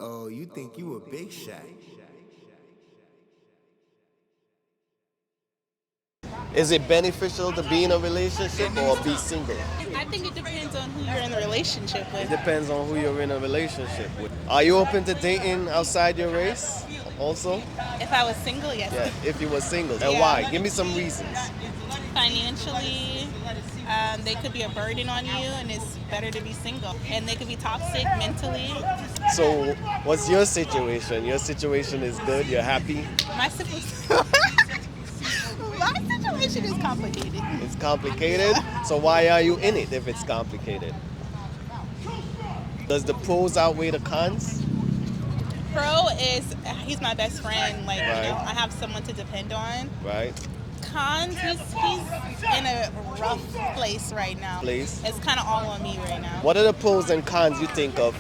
Oh, you think you a big shot. Is it beneficial to be in a relationship or be single? I think it depends on who you're in a relationship It with. depends on who you're in a relationship with. Are you open to dating outside your race also? If I was single, yes. Yeah, if you were single. And Yeah. why? Give me some reasons. Financially, they could be a burden on you, and it's better to be single. And they could be toxic mentally. So, what's your situation? Your situation is good, you're happy? My situation, my situation is complicated. It's complicated. So, why are you in it if it's complicated? Does the pros outweigh the cons? Pro is he's my best friend. Like Right. I have someone to depend on. Right? Cons, he's in a rough place right now. Place? It's kind of all on me right now. What are the pros and cons you think of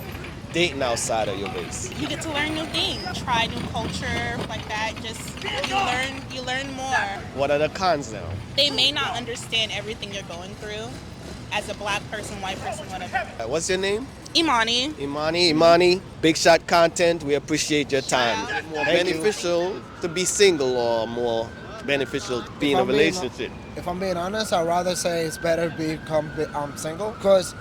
dating outside of your base? You get to learn new things, try new culture, like that. Just you learn more. What are the cons now? They may not understand everything you're going through as a black person, white person, whatever. What's your name? Imani. Imani, Big Shot Content, we appreciate your time. Shout out. More beneficial to be single or more beneficial to be in a relationship? If I'm being honest, I'd rather say it's better to become single because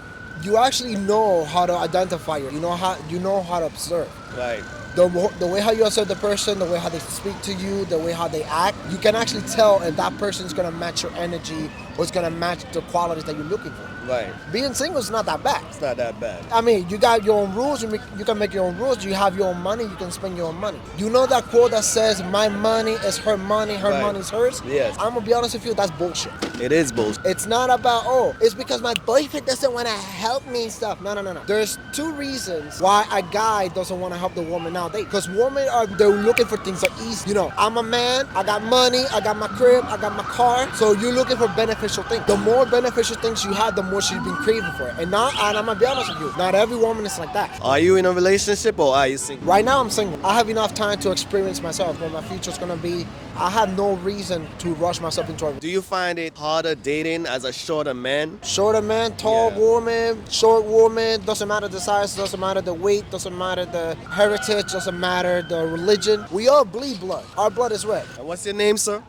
you actually know how to identify it. You know how to observe. Right. The way how you observe the person, the way how they speak to you, the way how they act, you can actually tell if that person is going to match your energy or it's going to match the qualities that you're looking for. Right. Being single is not that bad. It's not that bad. I mean, you got your own rules. You can make your own rules. You have your own money. You can spend your own money. You know that quote that says, "My money is her money. Her Right. money is hers." Yes. I'm gonna be honest with you. That's bullshit. It is bullshit. It's not about it's because my boyfriend doesn't want to help me and stuff. No. There's two reasons why a guy doesn't want to help the woman nowadays. Because women they're looking for things that are easy. You know, I'm a man. I got money. I got my crib. I got my car. So you're looking for beneficial things. The more beneficial things you have, the more she's been craving for it. And I'm gonna be honest with you. Not every woman is like that. Are you in a relationship or are you single? Right now I'm single. I have enough time to experience myself. What my future's gonna be. I have no reason to rush myself into a Do you find it harder dating as a shorter man? shorter man, tall woman, short woman, doesn't matter the size, doesn't matter the weight, doesn't matter the heritage, doesn't matter the religion. We all bleed blood. Our blood is red. And what's your name, sir?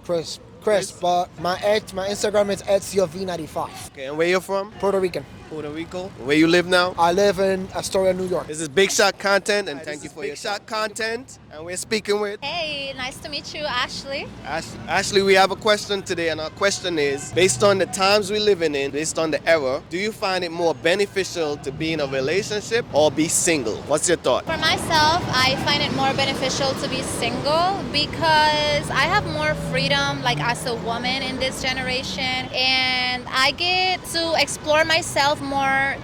Chris, but my Instagram is @CLV95. Okay, and where you from? Puerto Rican. Puerto Rico. Where you live now? I live in Astoria, New York. This is Big Shot Content, and thank you for your Shot Content. And we're speaking with Hey, nice to meet you, Ashley. Ashley. We have a question today, and our question is, based on the times we're living in, based on the era, do you find it more beneficial to be in a relationship or be single? What's your thought? For myself, I find it more beneficial to be single because I have more freedom, like as a woman in this generation, and I get to explore myself more,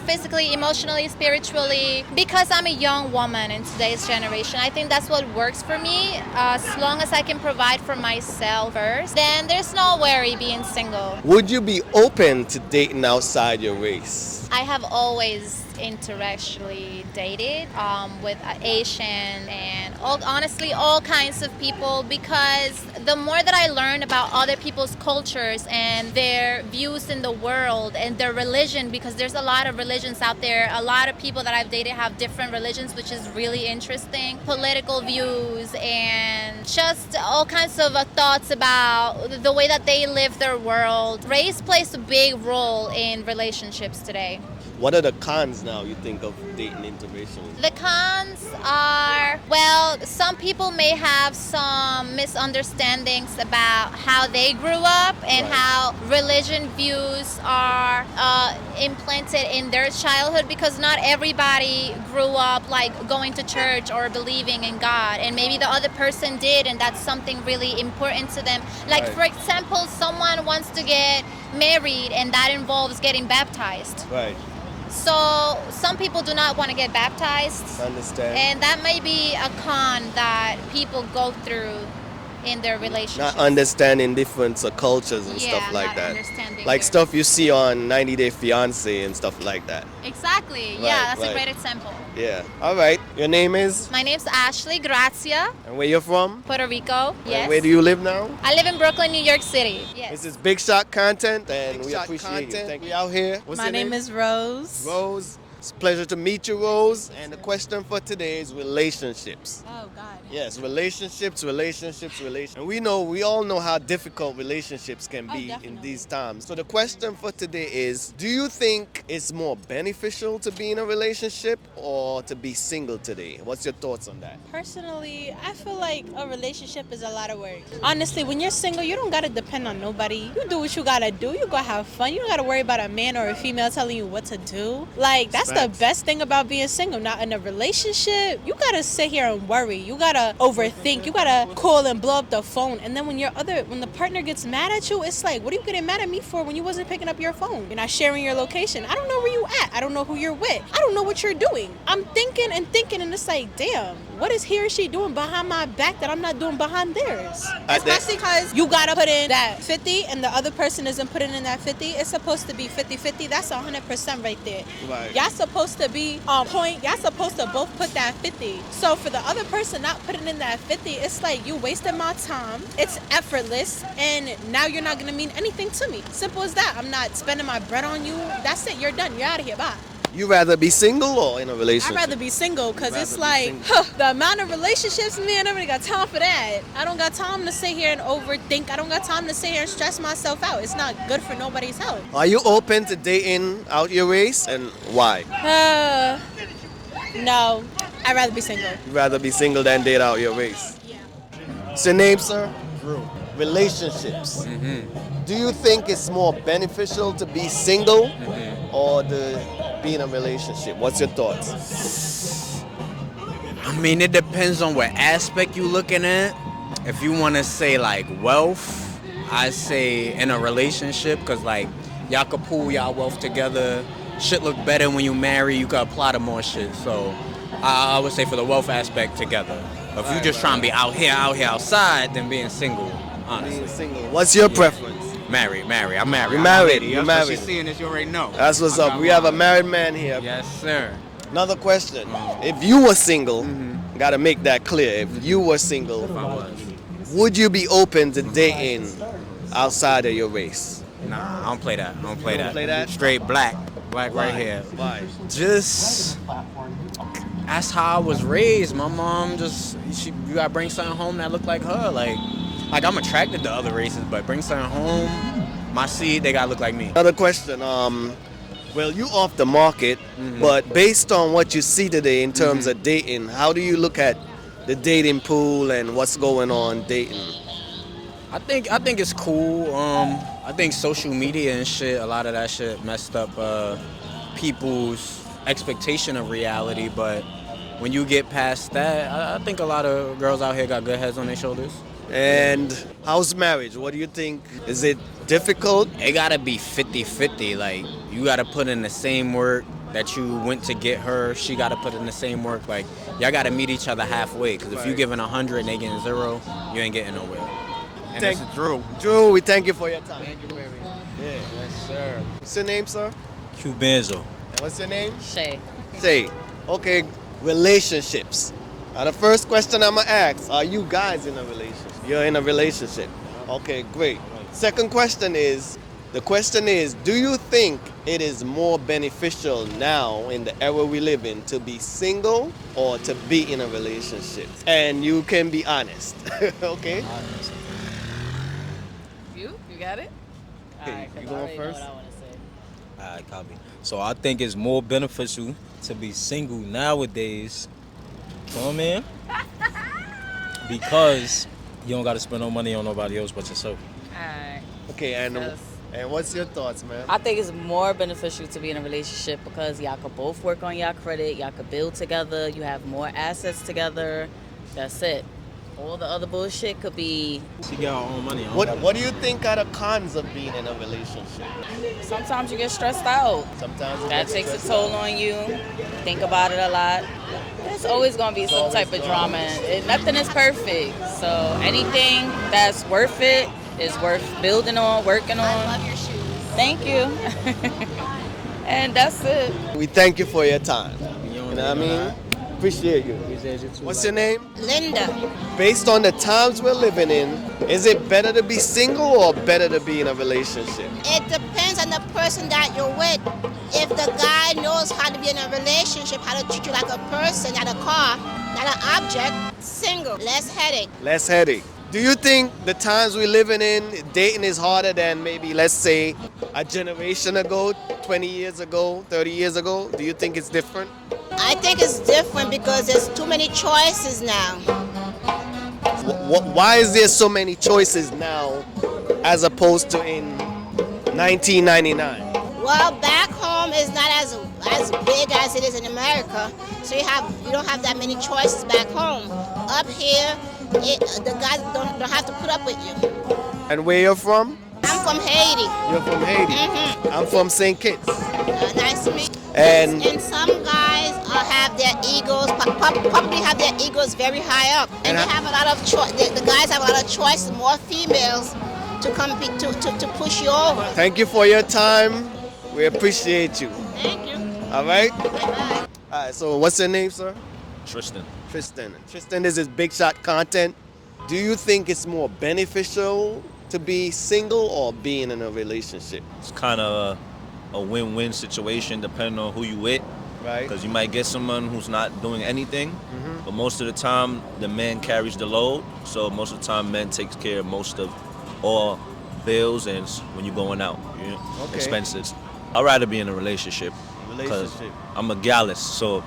physically, emotionally, spiritually, because I'm a young woman in today's generation. I think that's what works for me. As long as I can provide for myself first, then there's no worry being single. Would you be open to dating outside your race? I have always interracially dated with Asian and honestly all kinds of people, because the more that I learn about other people's cultures and their views in the world and their religion, because there's a lot of religions out there, a lot of people that I've dated have different religions, which is really interesting, political views and just all kinds of thoughts about the way that they live their world. Race plays a big role in relationships today. What are the cons now you think of dating interracially? The cons are, well, some people may have some misunderstandings about how they grew up and Right. how religion views are implanted in their childhood, because not everybody grew up like going to church or believing in God, and maybe the other person did, and that's something really important to them. Like, Right. for example, someone wants to get married and that involves getting baptized. Right. So some people do not want to get baptized, Understand. and that may be a con that people go through in their relationships. Not understanding different cultures and Yeah, stuff like not that. understanding Like their- stuff you see on 90 Day Fiancé and stuff like that. Exactly. Right, Yeah, that's right. a great example. Yeah. All right. Your name is? My name's Ashley Grazia, And where you're from? Puerto Rico. Yes. And where do you live now? I live in Brooklyn, New York City. Yes. This is Big Shot Content, and Big we Shot appreciate Content. you. Thank you. We out here. What's My your name is Rose. Rose. It's a pleasure to meet you, Rose. And the question for today is relationships. Oh God. Yes, relationships. And we all know how difficult relationships can be in definitely. these times. So the question for today is, do you think it's more beneficial to be in a relationship or to be single today? What's your thoughts on that? Personally, I feel like a relationship is a lot of work. Honestly, when you're single, you don't gotta depend on nobody. You do what you gotta do. You gotta have fun. You don't gotta worry about a man or a female telling you what to do. Like, that's the best thing about being single. Not in a relationship, you gotta sit here and worry. You gotta overthink. You gotta call and blow up the phone. And then when the partner gets mad at you, it's like, what are you getting mad at me for when you wasn't picking up your phone? You're not sharing your location. I don't know where you at. I don't know who you're with. I don't know what you're doing. I'm thinking, and it's like, damn, what is he or she doing behind my back that I'm not doing behind theirs? Especially because you gotta put in that 50 and the other person isn't putting in that 50. It's supposed to be 50-50. That's 100% right there. Right. Y'all supposed to be on point. Y'all supposed to both put that 50. So for the other person not putting in that 50, it's like, you wasted my time. It's effortless, and now you're not gonna mean anything to me. Simple as that. I'm not spending my bread on you. That's it. You're done. You're out of here. Bye. You rather be single or in a I'd relationship? rather be single because it's like, single. the amount of relationships, man, I really got time for that. I don't got time to sit here and overthink. I don't got time to sit here and stress myself out. It's not good for nobody's health. Are you open to dating out your race, and why? No, I'd rather be single. You'd rather be single than date out your race? Yeah. What's your name, sir? Drew. Relationships. Do you think it's more beneficial to be single or to be in a relationship? What's your thoughts? I mean, it depends on what aspect you're looking at. If you want to say like wealth, I say in a relationship, because like y'all could pool y'all wealth together. Shit look better when you marry. You can apply to more shit. So I would say for the wealth aspect together. If you just trying to be out here outside, then being single, honestly. Being single. What's your preference? Married. I'm married. You're I'm married. already. You're That's married. what she's seeing this, you already know. That's what's I up. got We have a one. married man here. Yes, sir. Another question. If you were single, gotta make that clear. If you were single, If I was. would you be open to dating outside of your race? Nah, I don't play that. play that? Straight black right here. Why? Just that's how I was raised. My mom you gotta bring something home that look like her. Like I'm attracted to other races, but bring something home. My seed, they gotta look like me. Another question. Well, you off the market, but based on what you see today in terms of dating, how do you look at the dating pool and what's going on dating? I think it's cool. I think social media and shit, a lot of that shit messed up people's expectation of reality. But when you get past that, I think a lot of girls out here got good heads on their shoulders. And how's marriage? What do you think? Is it difficult? It gotta be 50-50. Like, you gotta put in the same work that you went to get her. She gotta put in the same work. Like, y'all gotta meet each other halfway. Because if you giving 100 and they getting 0, you ain't getting nowhere. And this is Drew. Drew, we thank you for your time. Thank you very much. Yeah. Yes, sir. What's your name, sir? Cubanzo. And what's your name? Shay. Say, okay, relationships. Now the first question I'm gonna ask, are you guys in a relationship? You're in a relationship. Okay, great. Second question is, do you think it is more beneficial now in the era we live in to be single or to be in a relationship? And you can be honest, okay? You got it? Okay, you I going already know first? what I want to say. Alright, copy. So I think it's more beneficial to be single nowadays. You know what I mean? Because you don't got to spend no money on nobody else but yourself. Alright. Okay, and Yes. what's your thoughts, man? I think it's more beneficial to be in a relationship because y'all could both work on y'all credit, y'all could build together, you have more assets together. That's it. All the other bullshit could be. She got her own money. What do you think are the cons of being in a relationship? Sometimes you get stressed out. Sometimes you That get takes a stressed toll out. on you. Think about it a lot. There's always gonna be some type of drama. Nothing is perfect. So anything that's worth it is worth building on, working on. I love your shoes. Thank you. And that's it. We thank you for your time. You You know what I mean? Appreciate you. What's your name? Linda. Based on the times we're living in, is it better to be single or better to be in a relationship? It depends on the person that you're with. If the guy knows how to be in a relationship, how to treat you like a person, not a car, not an object, single, less headache. Less headache. Do you think the times we're living in, dating is harder than maybe, let's say, a generation ago, 20 years ago, 30 years ago? Do you think it's different? I think it's different because there's too many choices now. Why is there so many choices now as opposed to in 1999? Well, back home is not as big as it is in America, so you don't have that many choices back home. Up here, the guys don't have to put up with you. And where you're from? I'm from Haiti. You're from Haiti. I'm from St. Kitts. Nice to meet you. And some guys have their egos, probably have their egos very high up, and they have a lot of choice. The guys have a lot of choice, more females to compete to push you over. Thank you for your time. We appreciate you. Thank you. All right. Bye-bye. All right. So what's your name, sir? Tristan. Tristan. Tristan, this is Big Shot Content. Do you think it's more beneficial to be single or being in a relationship? It's kind of a win-win situation depending on who you with. Right. Because you might get someone who's not doing anything, but most of the time the man carries the load. So most of the time men takes care of most of all bills and when you're going out, you know, expenses. I'd rather be in a relationship. Because I'm a gallus, so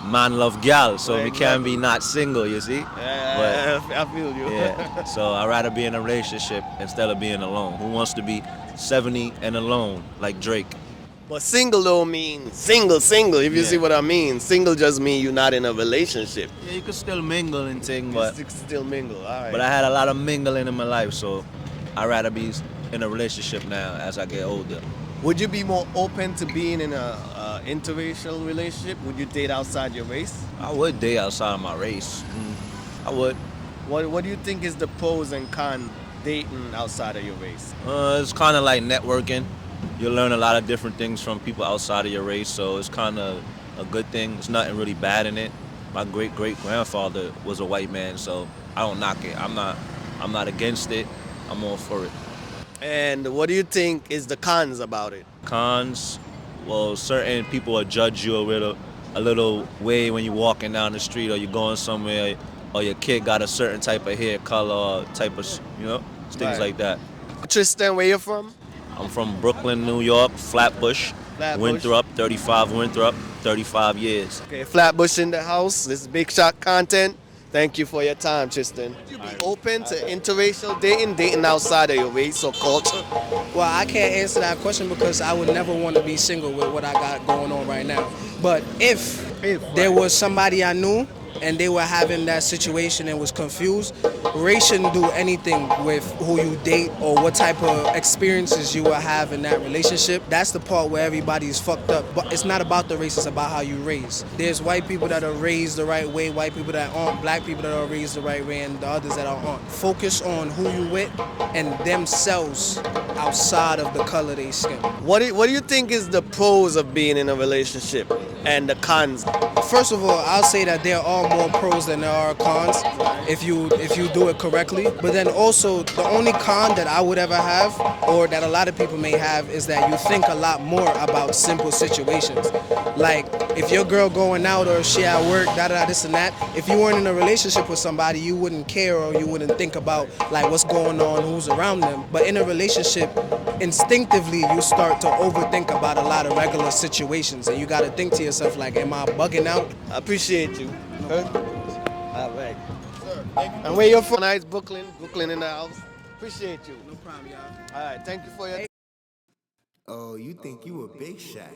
man love gal, so we can't be not single, you see? Yeah, I feel you. Yeah, so I'd rather be in a relationship instead of being alone. Who wants to be 70 and alone like Drake? But single though means single, if you see what I mean. Single just means you're not in a relationship. Yeah, you can still mingle and thing, but still mingle, all right. But I had a lot of mingling in my life, so I'd rather be in a relationship now as I get older. Would you be more open to being in a interracial relationship? Would you date outside your race? I would date outside of my race. I would. What do you think is the pros and cons dating outside of your race? It's kind of like networking. You learn a lot of different things from people outside of your race, so it's kind of a good thing. There's nothing really bad in it. My great-great-grandfather was a white man, so I don't knock it. I'm not against it. I'm all for it. And what do you think is the cons about it? Cons, well, certain people will judge you a little way when you're walking down the street or you're going somewhere, or your kid got a certain type of hair color, or type of, things like that. Tristan, where you from? I'm from Brooklyn, New York, Flatbush. Winthrop, 35 Winthrop, 35 years. Okay, Flatbush in the house. This is Big Shot Content. Thank you for your time, Tristan. Would you be open to interracial dating outside of your race or culture? Well, I can't answer that question because I would never want to be single with what I got going on right now. But if there was somebody I knew and they were having that situation and was confused, race shouldn't do anything with who you date or what type of experiences you will have in that relationship. That's the part where everybody's fucked up. But it's not about the race, it's about how you raise. There's white people that are raised the right way, white people that aren't, black people that are raised the right way, and the others that aren't. Focus on who you with and themselves outside of the color of their skin. What do you think is the pros of being in a relationship and the cons? First of all, I'll say that there are more pros than there are cons if you do it correctly. But then also, the only con that I would ever have, or that a lot of people may have, is that you think a lot more about simple situations. Like, if your girl going out or she at work, this and that, if you weren't in a relationship with somebody, you wouldn't care or you wouldn't think about like what's going on, who's around them. But in a relationship, instinctively, you start to overthink about a lot of regular situations, and you got to think to yourself like, am I bugging out? I appreciate you. All right. And where you're from? Nice, Brooklyn in the house. Appreciate you. No problem, y'all. All right, thank you for your. Oh, you think you a big shot?